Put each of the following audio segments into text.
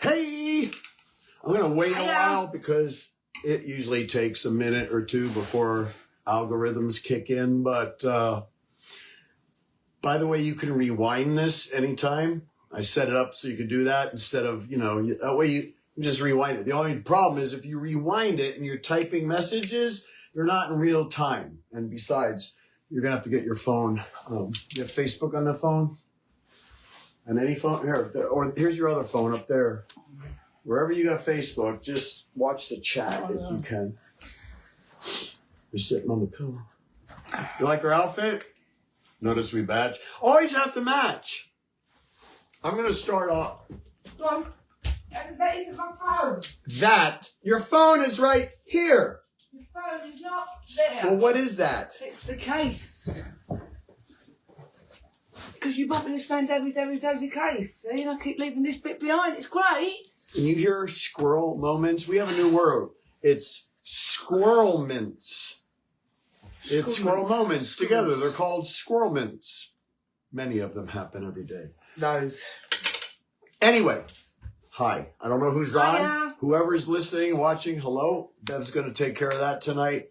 Hey, I'm going to wait a while because it usually takes a minute or two before algorithms kick in. But by the way, you can rewind this anytime. I set it up so you could do that instead of, that way you can just rewind it. The only problem is if you rewind it and you're typing messages, they're not in real time. And besides, you're going to have to get your phone. You have Facebook on the phone? And any phone? Here, or here's your other phone up there. Wherever you got Facebook, just watch the chat if you can. You're sitting on the pillow. You like her outfit? Notice we match. Always have to match. I'm going to start off. Go on. Everybody look at my phone. Your phone is right here. Your phone is not there. Well, what is that? It's the case. Because you bought me this Fandaby Dozy case. See, and I keep leaving this bit behind. It's great. Can you hear squirrel moments? We have a new word. It's squirrel mints. It's squirrel moments together. They're called squirrel mints. Many of them happen every day. Those. Anyway, hi. I don't know who's on. Hiya. Whoever's listening, watching, hello. Bev's going to take care of that tonight.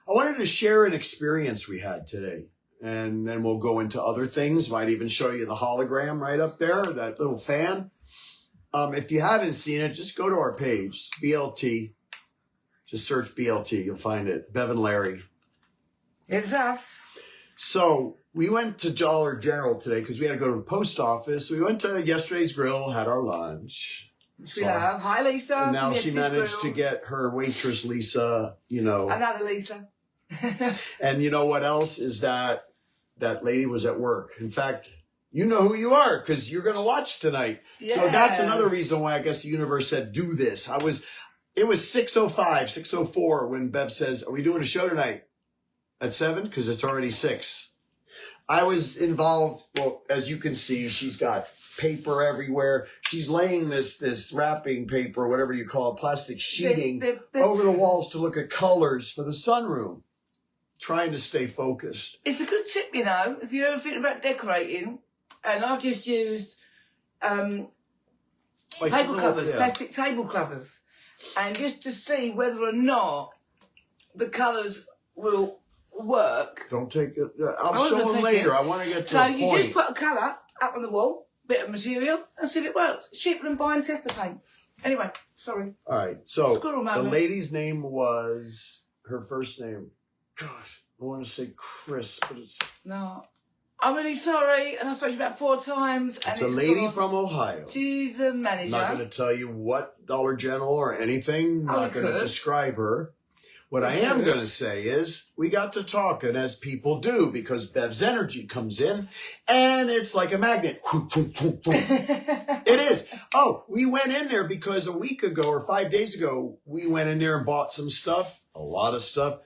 I wanted to share an experience we had today. And then we'll go into other things. Might even show you the hologram right up there, that little fan. If you haven't seen it, just go to our page, BLT. Just search BLT. You'll find it. Bev and Larry. It's us. So we went to Dollar General today because we had to go to the post office. We went to Yesterday's Grill, had our lunch. We love. Hi, Lisa. And now she managed to get her waitress, Lisa, Another Lisa. And you know what else is that lady was at work. In fact, you know who you are because you're going to watch tonight. Yeah. So that's another reason why I guess the universe said, do this. It was 6:05, 6:04 when Bev says, are we doing a show tonight at 7? Because it's already 6. I was involved. Well, as you can see, she's got paper everywhere. She's laying this wrapping paper, whatever you call it, plastic sheeting over the walls to look at colors for the sunroom. Trying to stay focused. It's a good tip, if you're ever thinking about decorating. And I've just used table covers, plastic table covers. And just to see whether or not the colours will work. Don't take it. I'll show them later. I want to get to a point. So you just put a colour up on the wall, bit of material, and see if it works. It's cheaper than buying tester paints. Anyway, sorry. All right. So the lady's name was, her first name, gosh, I want to say Chris, but it's... No. I'm really sorry, and I spoke to you about 4 times. It's a lady from Ohio. She's a manager. I'm not going to tell you what Dollar General or anything. I'm not going to describe her. What I am going to say is we got to talking as people do because Bev's energy comes in, and it's like a magnet. It is. Oh, we went in there because a week ago or 5 days ago, we went in there and bought some stuff, a lot of stuff.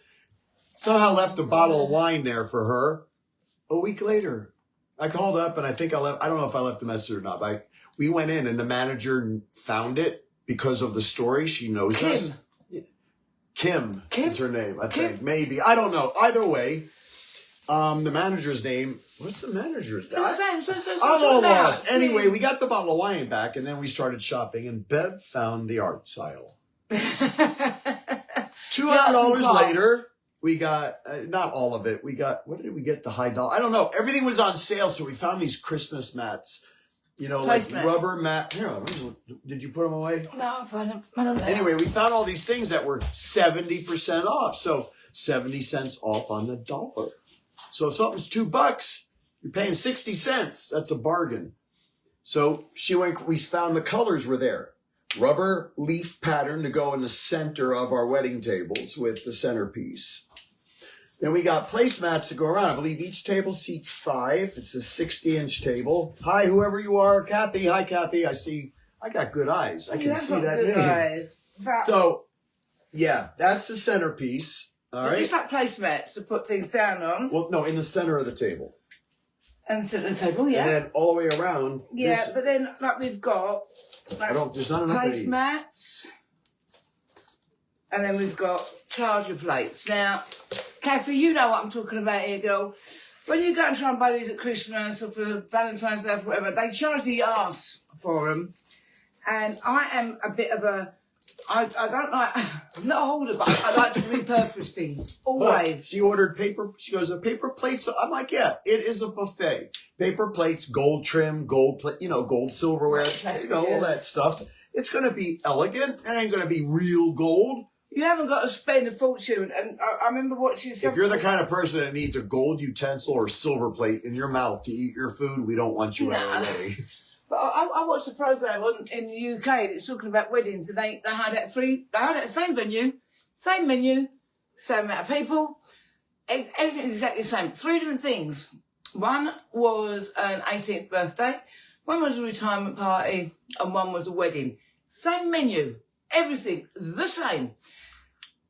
Somehow left a bottle of wine there for her. A week later, I called up and I think I don't know if I left a message or not, but we went in and the manager found it because of the story. She knows us. Kim is her name, I think. Maybe. I don't know. Either way, the manager's name, what's the manager's name? I'm all lost. Anyway, we got the bottle of wine back and then we started shopping and Bev found the art aisle. $200 later. We got, not all of it. We got, what did we get? The high dollar. I don't know. Everything was on sale. So we found these Christmas mats, like rubber mat. Here, did you put them away? No, I found them. Anyway, we found all these things that were 70% off. So 70 cents off on the dollar. So if something's $2, you're paying 60 cents. That's a bargain. So we found the colors were there. Rubber leaf pattern to go in the center of our wedding tables with the centerpiece. Then we got placemats to go around. I believe each table seats 5. It's a 60-inch table. Hi, whoever you are. Kathy. Hi, Kathy. I see. I got good eyes. I can see that name. Eyes. So, yeah, that's the centerpiece. All right. Just like placemats to put things down on. Well, no, in the center of the table. And the center of the table, yeah. And then all the way around. Yeah, but then we've got there's not enough placemats. And then we've got charger plates. Now, Kathy, you know what I'm talking about here, girl. When you go and try and buy these at Christmas or for Valentine's Day or whatever, they charge the arse for them. And I am a bit of a, I don't like, I'm not a holder, but I like to repurpose things, always. She ordered paper, she goes, a paper plates. I'm like, yeah, it is a buffet. Paper plates, gold trim, gold plate, gold silverware, all that stuff. It's going to be elegant. It ain't going to be real gold. You haven't got to spend a fortune. And I remember watching something. If you're the kind of person that needs a gold utensil or silver plate in your mouth to eat your food, we don't want you at our wedding. But I watched a programme in the UK and it was talking about weddings, and they had the same venue, same menu, same amount of people. Everything's exactly the same. 3 different things. One was an 18th birthday, one was a retirement party, and one was a wedding. Same menu, everything the same.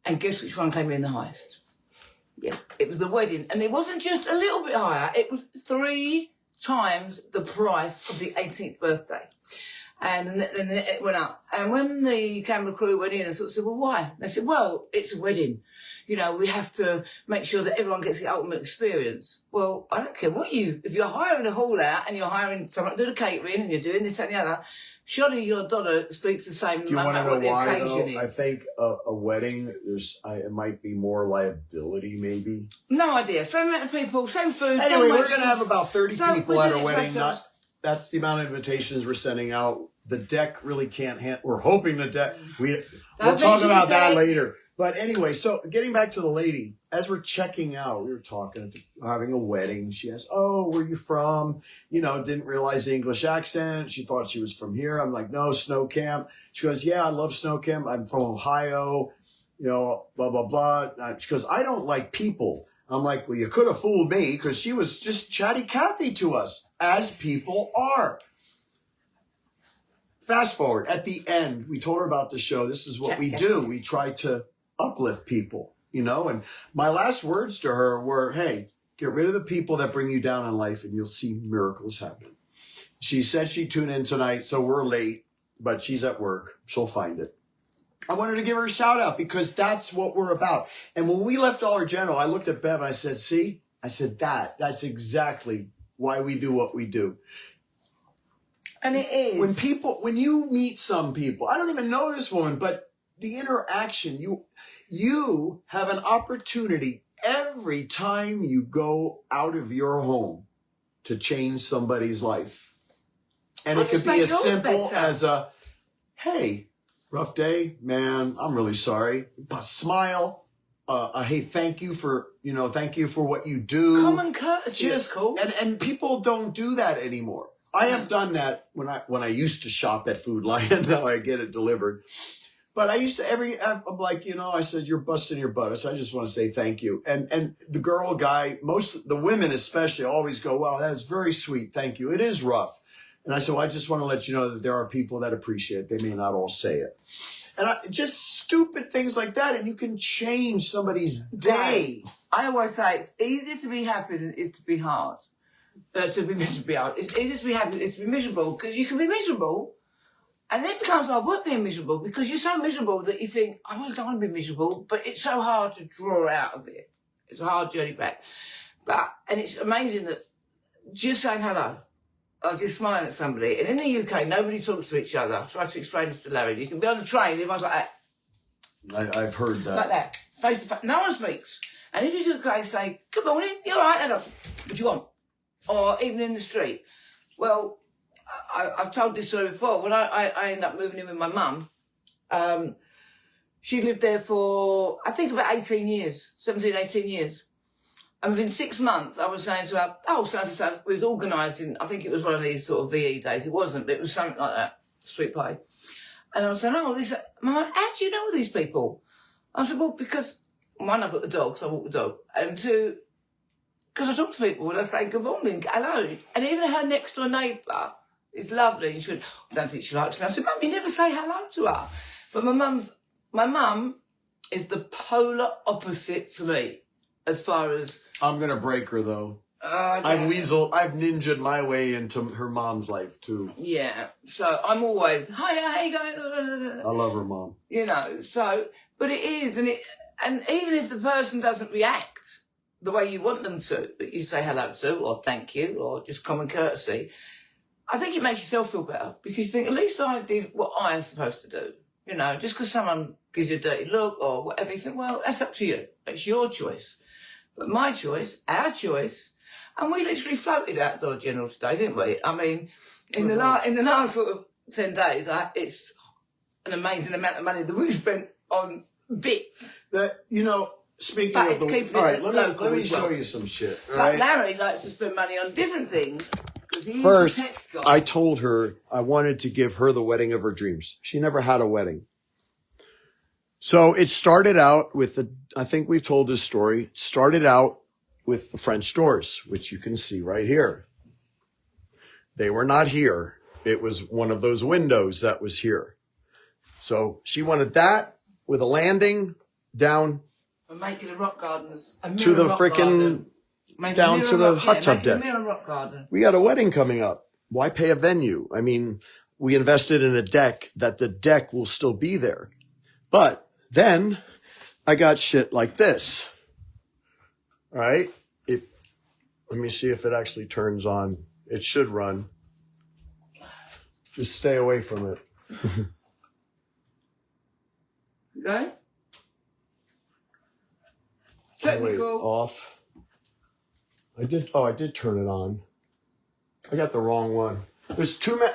And guess which one came in the highest? Yeah, it was the wedding. And it wasn't just a little bit higher, it was 3 times the price of the 18th birthday. And then it went up. And when the camera crew went in and sort of said, well, why? They said, well, it's a wedding. We have to make sure that everyone gets the ultimate experience. Well, I don't care if you're hiring a hall out and you're hiring someone to do the catering and you're doing this and the other, surely your dollar speaks the same. Do you want to know why, though? Is. I think a wedding, it might be more liability, maybe. No idea. Same amount of people, same food. Anyway, we're going to have about 30 people at our wedding. That's the amount of invitations we're sending out. The deck really can't handle. We're hoping the deck. We'll talk about that later. But anyway, so getting back to the lady, as we're checking out, we were talking, having a wedding. She asked, oh, where are you from? Didn't realize the English accent. She thought she was from here. I'm like, no, snow camp. She goes, yeah, I love snow camp. I'm from Ohio, blah, blah, blah. She goes, I don't like people. I'm like, well, you could have fooled me, because she was just chatty Cathy to us, as people are. Fast forward. At the end, we told her about the show. This is what we do. We try to uplift people, and my last words to her were, hey, get rid of the people that bring you down in life and you'll see miracles happen. She said she'd tune in tonight, so we're late, but she's at work. She'll find it. I wanted to give her a shout out because that's what we're about. And when we left Dollar General, I looked at Bev and I said, see, that's exactly why we do what we do. And it is. When you meet some people, I don't even know this woman, but the interaction, you have an opportunity every time you go out of your home to change somebody's life. And it could be as simple as a, hey, rough day, man, I'm really sorry. A smile, hey, thank you for what you do. Common courtesy is cool. And people don't do that anymore. I have done that when I used to shop at Food Lion. Now I get it delivered. But I used to I'm like, I said, you're busting your butt. I said, I just want to say thank you. And the guy, the women especially always go, wow, that's very sweet. Thank you. It is rough. And I said, well, I just want to let you know that there are people that appreciate it. They may not all say it. And just stupid things like that. And you can change somebody's day. I always say it's easier to be happy than it is to be hard. To be miserable. It's easier to be happy than it is to be miserable, because you can be miserable. And then it becomes hard work being miserable, because you're so miserable that you think, I really don't want to be miserable, but it's so hard to draw out of it. It's a hard journey back. And it's amazing that just saying hello, or just smiling at somebody, and in the UK, nobody talks to each other. I try to explain this to Larry. You can be on the train, everyone's like that. I've heard that. Like that. Face to face. No one speaks. And if you do go say, good morning, you're all right, what do you want? Or even in the street. Well, I've told this story before. When I ended up moving in with my mum, she lived there for, I think, about 18 years. And within 6 months, I was saying to her, so we was organising, I think it was one of these sort of VE days. It wasn't, but it was something like that, street party. And I was saying, Mum, how do you know these people? I said, well, because, one, I've got the dog, so I walk the dog. And 2, because I talk to people and I say, good morning, hello. And even her next door neighbour is lovely. And she went, I don't think she likes me. I said, Mum, you never say hello to her. But my mum is the polar opposite to me as far as... I'm going to break her, though. I've ninja'd my way into her mom's life, too. Yeah. So I'm always, hi, how you going? I love her mom. But it is. And even if the person doesn't react the way you want them to, that you say hello to, or thank you, or just common courtesy, I think it makes yourself feel better because you think, at least I did what I am supposed to do. You know, just because someone gives you a dirty look or whatever, you think, well, that's up to you. It's your choice. But my choice, our choice, and we literally floated out Dollar General today, didn't we? I mean, in the last sort of 10 days, it's an amazing amount of money that we've spent on bits. That, you know, speaking But of it's all right, let me show you some shit. But Right? Larry likes to spend money on different things. First, I told her I wanted to give her the wedding of her dreams. She never had a wedding. So it started out with I think we've told this story. It started out with the French doors, which you can see right here. They were not here. It was one of those windows that was here. So she wanted that with a landing down. We're making a rock garden. To the freaking, down to the hot tub deck. We got a wedding coming up. Why pay a venue? I mean, we invested in a deck that the deck will still be there. But then I got shit like this. All right. Let me see if it actually turns on. It should run. Just stay away from it. Okay. Technical. Wait, off. I did turn it on. I got the wrong one. There's too many.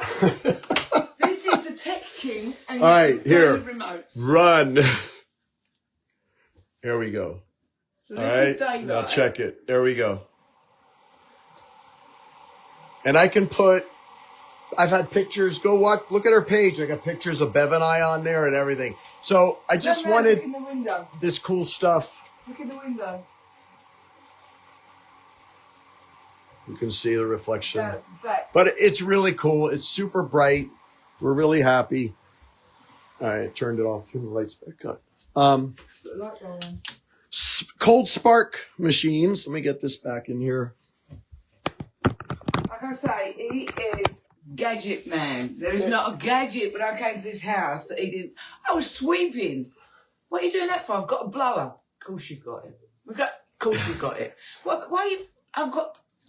This is the Tech King. And all right, here. Remotes. Run. Here we go. So all right. Now check it. There we go. And I can I've had pictures. Go look at her page. I got pictures of Bev and I on there and everything. So I just wanted this cool stuff. Look in the window. You can see the reflection. That's back. But it's really cool. It's super bright. We're really happy. All right, I turned it off. Turn the lights back on. Cold spark machines. Let me get this back in here. Like I say, he is gadget man. There is not a gadget when I came to this house that he didn't. I was sweeping. What are you doing that for? I've got a blower. Of course you've got it. Of course you've got it.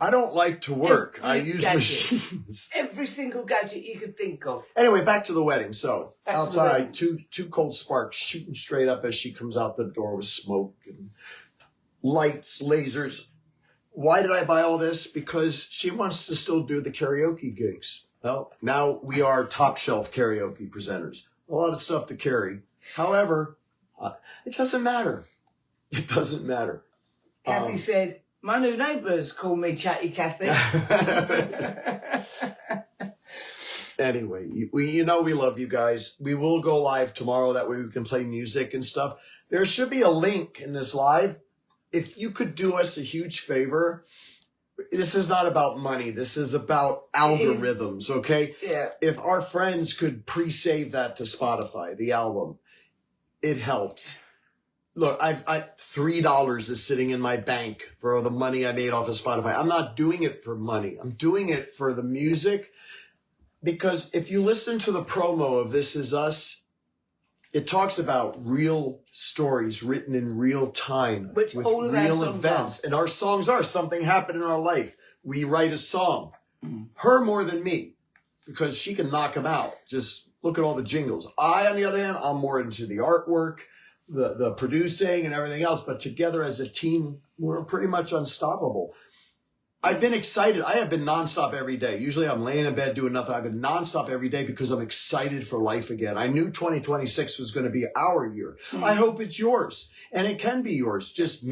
I don't like to work. I use machines. Every single gadget you could think of. Anyway, back to the wedding. So outside, two cold sparks shooting straight up as she comes out the door with smoke and lights, lasers. Why did I buy all this? Because she wants to still do the karaoke gigs. Well, now we are top shelf karaoke presenters. A lot of stuff to carry. However, it doesn't matter. It doesn't matter. Kathy said, my new neighbours call me Chatty Kathy. Anyway, we love you guys. We will go live tomorrow. That way we can play music and stuff. There should be a link in this live. If you could do us a huge favor, this is not about money. This is about algorithms, okay? Yeah. If our friends could pre-save that to Spotify, the album, it helps. Look, I $3 is sitting in my bank for the money I made off of Spotify. I'm not doing it for money. I'm doing it for the music. Because if you listen to the promo of This Is Us, it talks about real stories written in real time with real events. And our songs are something happened in our life. We write a song. Her more than me, because she can knock them out. Just look at all the jingles. I, on the other hand, I'm more into the artwork, the producing and everything else. But together as a team, we're pretty much unstoppable. I've been excited. I have been nonstop every day. Usually I'm laying in bed doing nothing. I've been nonstop every day because I'm excited for life again. I knew 2026 was going to be our year. I hope it's yours. And it can be yours. Just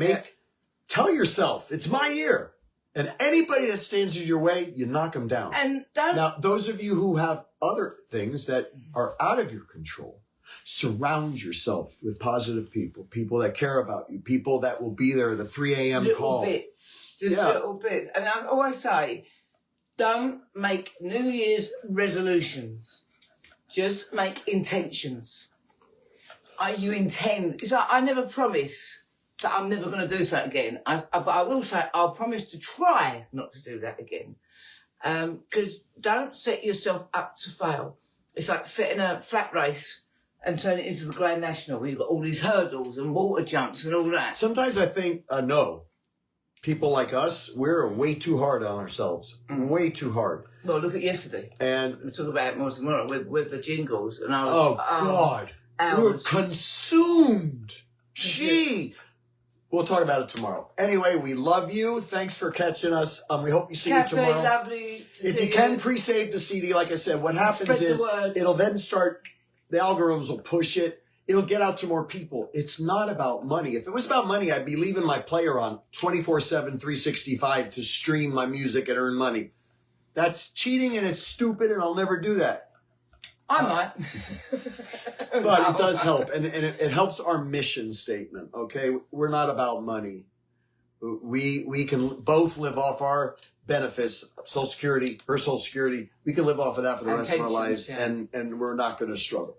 tell yourself, it's my year. And anybody that stands in your way, you knock them down. And now, those of you who have other things that are out of your control, surround yourself with positive people, people that care about you, people that will be there at the 3 a.m. call. Little bits. And I always say, don't make New Year's resolutions. Just make intentions. You intend. It's like, I never promise that I'm never going to do something again. But I will say, I'll promise to try not to do that again. Because don't set yourself up to fail. It's like setting a flat race and turn it into the Grand National where you've got all these hurdles and water jumps and all that. Sometimes I think, no. people like us, we're way too hard on ourselves. Way too hard. Well, look at yesterday. And we talk about it more tomorrow with the jingles. And I was, oh, God. We were consumed. We'll talk about it tomorrow. Anyway, we love you. Thanks for catching us. We hope you see you tomorrow. Lovely to if you can pre-save the CD, like I said, what happens is it'll then start, the algorithms will push it. It'll get out to more people. It's not about money. If it was about money, I'd be leaving my player on 24/7, 365 to stream my music and earn money. That's cheating and it's stupid and I'll never do that. I might. But it does help. And it helps our mission statement, okay? We're not about money. We can both live off our benefits, Social Security, her Social Security. We can live off of that for the rest of our lives, and we're not going to struggle.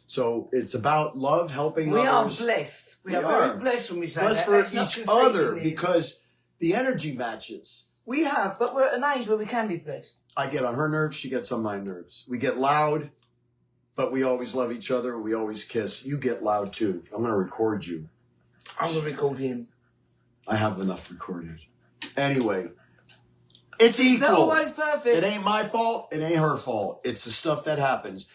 So it's about love, helping others. We are blessed. We are very blessed when we say that. Blessed for each other because the energy matches. We have... But we're at an age where we can be blessed. I get on her nerves, she gets on my nerves. We get loud, but we always love each other. We always kiss. You get loud too. I'm going to record you. I'm going to record him. I have enough recorded. Anyway, it's equal. They're always perfect. It ain't my fault. It ain't her fault. It's the stuff that happens.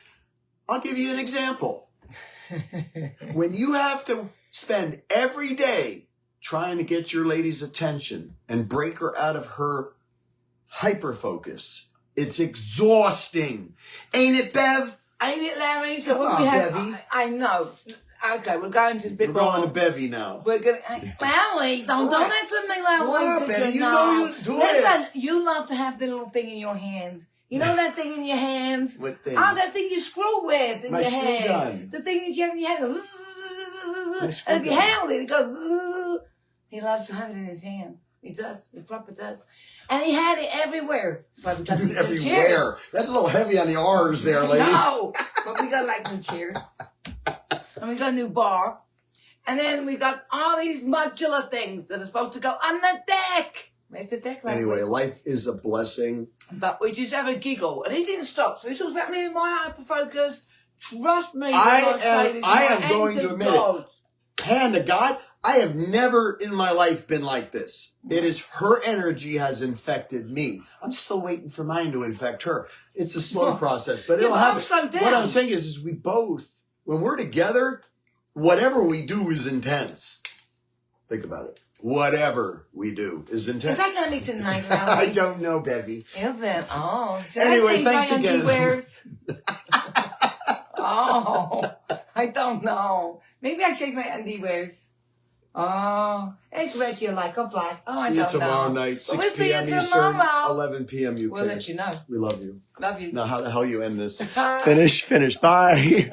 I'll give you an example. When you have to spend every day trying to get your lady's attention and break her out of her hyper-focus, it's exhausting. Ain't it, Bev? Ain't it, Larry? So Come what on, we have, Bevy. I know. Okay, we're going to the bit We're going to Bevy now. We're going to... Larry, don't do that to me, Larry. What, Bevy? You know you do Listen, it. you love to have the little thing in your hands. You know that thing in your hands? What thing? Oh, that thing you screw with in My your screw hand. gun. The thing that you have in your hand goes... My screw And if you gun. handle it, it goes... He loves to have it in his hand. He does. He proper does. And he had it everywhere. That's why we got these new chairs. Everywhere. That's a little heavy on the R's there, lady. No! But we got like new chairs. And we got a new bar. And then we got all these modular things that are supposed to go on the deck. Make the deck like Anyway, this. life is a blessing. But we just have a giggle. And he didn't stop. So he talks about me and my hyper-focus. Trust me. I am going to admit it. Hand to God, I have never in my life been like this. It is her energy has infected me. I'm still waiting for mine to infect her. It's a slow process, but it'll happen. What I'm saying is we both, when we're together, whatever we do is intense. Think about it. Whatever we do is intense. Is that going to be tonight, I don't know, Bevy. Is it? Oh. Should Anyway, I thanks my again. Underwears? Oh, I don't know. Maybe I change my underwears. Oh, it's red you like or black. Oh, I don't know. See you tomorrow night, 6 p.m. Eastern, 11 p.m. UK. We'll let you know. We love you. Love you. Now, how the hell you end this? Finish. Bye.